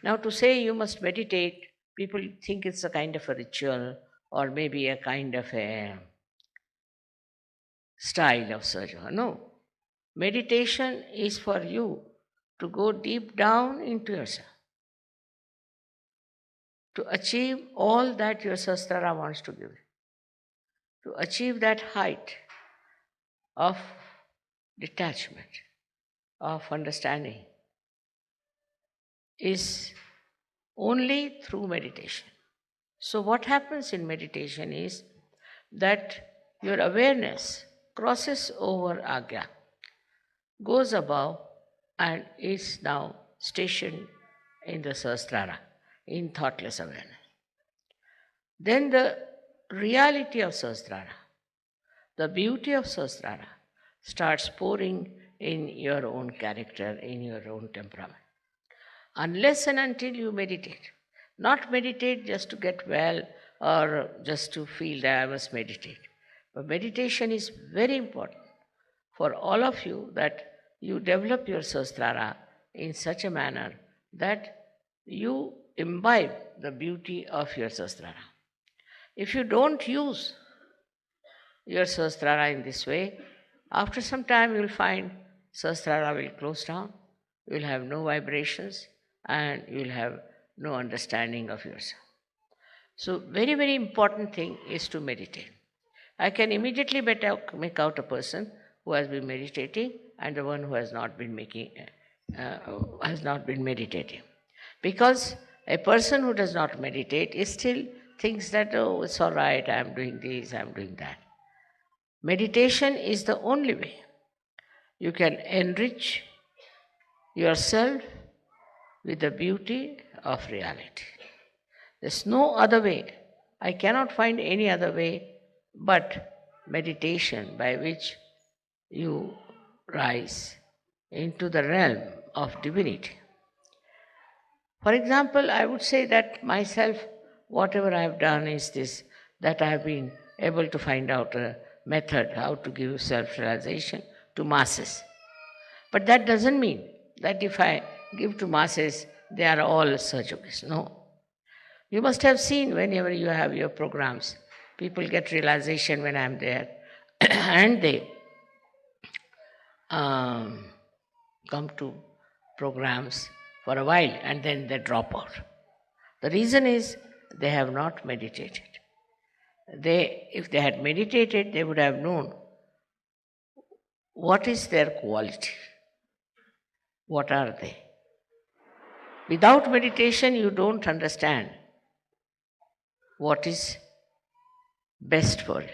Now, to say you must meditate, people think it's a kind of a ritual or maybe a kind of a style of sadhana. No. Meditation is for you to go deep down into yourself, to achieve all that your sastra wants to give you, to achieve that height of detachment, of understanding, is only through meditation. So, what happens in meditation is that your awareness crosses over Agya, goes above, and is now stationed in the Sahasrara, in thoughtless awareness. Then the reality of Sahasrara, the beauty of Sahasrara, starts pouring in your own character, in your own temperament. Unless and until you meditate, not meditate just to get well or just to feel that I must meditate. But meditation is very important for all of you, that you develop your Sahasrara in such a manner that you imbibe the beauty of your Sahasrara. If you don't use your Sahasrara in this way, after some time you will find Sahasrara will close down, you will have no vibrations, and you will have no understanding of yourself. So, very, very important thing is to meditate. I can immediately make out a person who has been meditating and the one who has not been meditating, because a person who does not meditate is still thinks that, oh, it's all right, I am doing this, I am doing that. Meditation is the only way you can enrich yourself with the beauty of reality. There's no other way. I cannot find any other way but meditation, by which you rise into the realm of divinity. For example, I would say that myself, whatever I have done is this, that I have been able to find out a method how to give self-realization to masses. But that doesn't mean that if I give to masses, they are all Sahajogis. No. You must have seen whenever you have your programs, people get realization when I am there and they come to programs for a while and then they drop out. The reason is they have not meditated. If they had meditated, they would have known what is their quality, what are they. Without meditation, you don't understand what is best for you.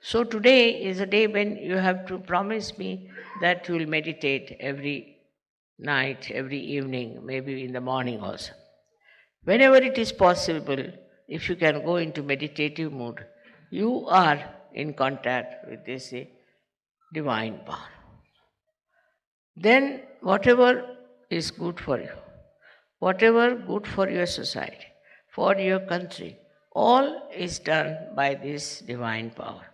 So today is a day when you have to promise me that you will meditate every night, every evening, maybe in the morning also. Whenever it is possible, if you can go into meditative mood, you are in contact with this divine power. Then whatever is good for you, whatever good for your society, for your country, all is done by this divine power.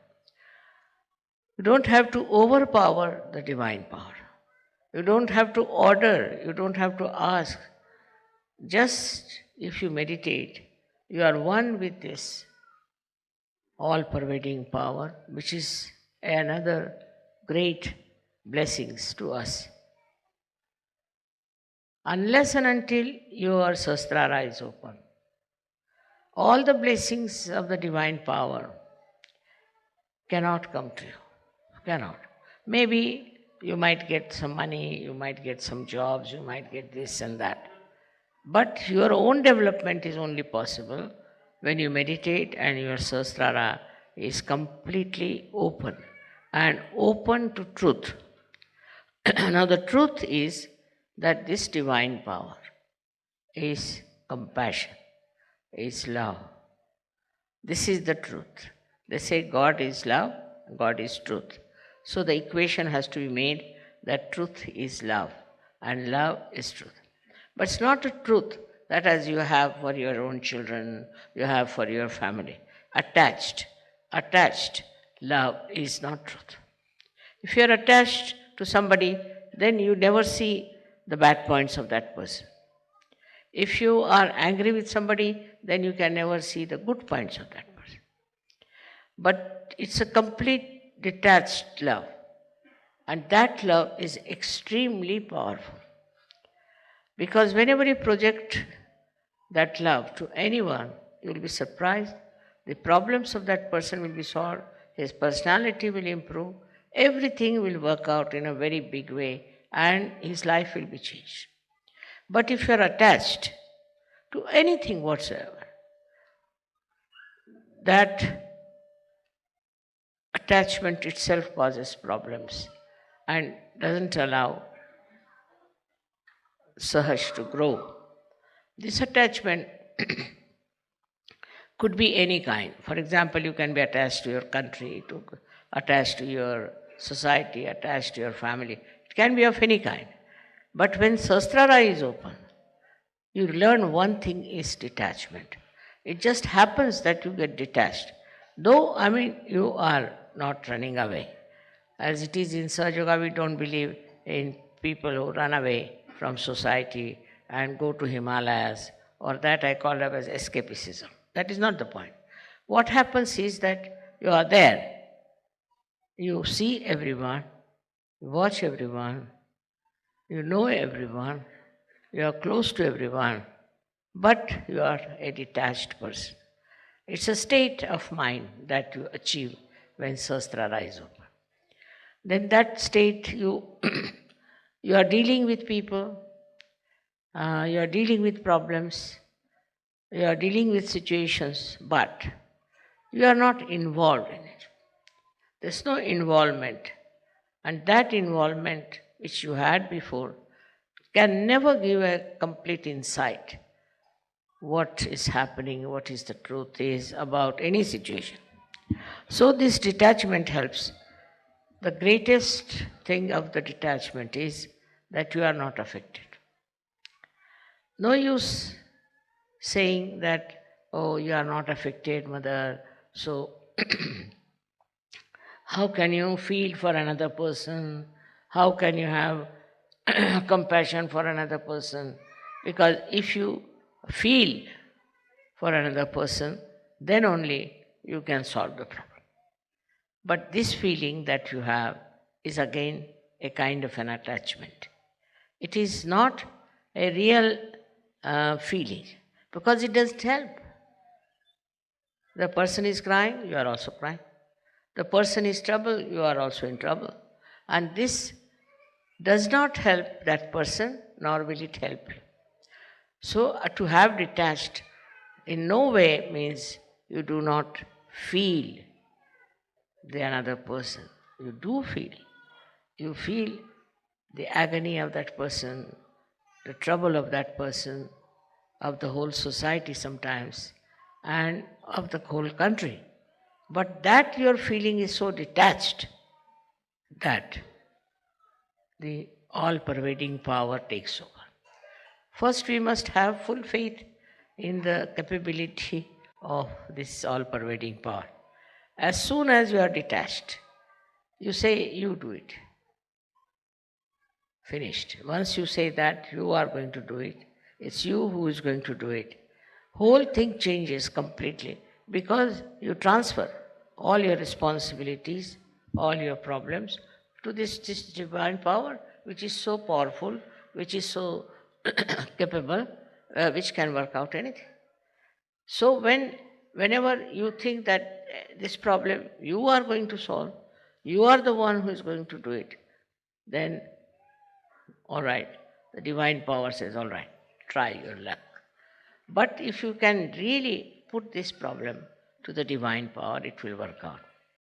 You don't have to overpower the divine power. You don't have to order, you don't have to ask. Just if you meditate, you are one with this all-pervading power, which is another great blessings to us. Unless and until your Sahasrara is open, all the blessings of the divine power cannot come to you. Cannot. Maybe you might get some money, you might get some jobs, you might get this and that. But your own development is only possible when you meditate and your Sahasrara is completely open and open to truth. Now the truth is that this divine power is compassion, is love. This is the truth. They say God is love, God is truth. So the equation has to be made that truth is love and love is truth. But it's not a truth that as you have for your own children, you have for your family. Attached love is not truth. If you are attached to somebody, then you never see the bad points of that person. If you are angry with somebody, then you can never see the good points of that person. But it's a complete detached love. And that love is extremely powerful. Because whenever you project that love to anyone, you will be surprised. The problems of that person will be solved, his personality will improve, everything will work out in a very big way, and his life will be changed. But if you are attached to anything whatsoever, that attachment itself causes problems and doesn't allow Sahaj to grow. This attachment could be any kind. For example, you can be attached to your country, attached to your society, attached to your family. It can be of any kind. But when Sahasrara is open, you learn one thing is detachment. It just happens that you get detached. Though, you are not running away. As it is in Sahaja Yoga, we don't believe in people who run away from society and go to Himalayas, or that I call it as escapism. That is not the point. What happens is that you are there, you see everyone, you watch everyone, you know everyone, you are close to everyone, but you are a detached person. It's a state of mind that you achieve when Sahasrara is open. Then that state you you are dealing with people, you are dealing with problems, you are dealing with situations, but you are not involved in it. There's no involvement. And that involvement which you had before can never give a complete insight what is happening, what is the truth is about any situation. So this detachment helps. The greatest thing of the detachment is that you are not affected. No use saying that, oh, you are not affected, mother, so how can you feel for another person? How can you have compassion for another person? Because if you feel for another person, then only you can solve the problem. But this feeling that you have is again a kind of an attachment. It is not a real feeling because it doesn't help. The person is crying, you are also crying. The person is trouble, you are also in trouble. And this does not help that person, nor will it help you. So, to have detached in no way means you do not feel the another person. You do feel. You feel the agony of that person, the trouble of that person, of the whole society sometimes, and of the whole country. But that your feeling is so detached that the all pervading power takes over. First, we must have full faith in the capability of this all pervading power. As soon as you are detached, you say, you do it. Finished. Once you say that you are going to do it, it's you who is going to do it. Whole thing changes completely because you transfer all your responsibilities, all your problems to this divine power which is so powerful, which is so capable, which can work out anything. So whenever you think that this problem you are going to solve, you are the one who is going to do it, then all right, the divine power says, all right, try your luck. But if you can really put this problem to the divine power, it will work out.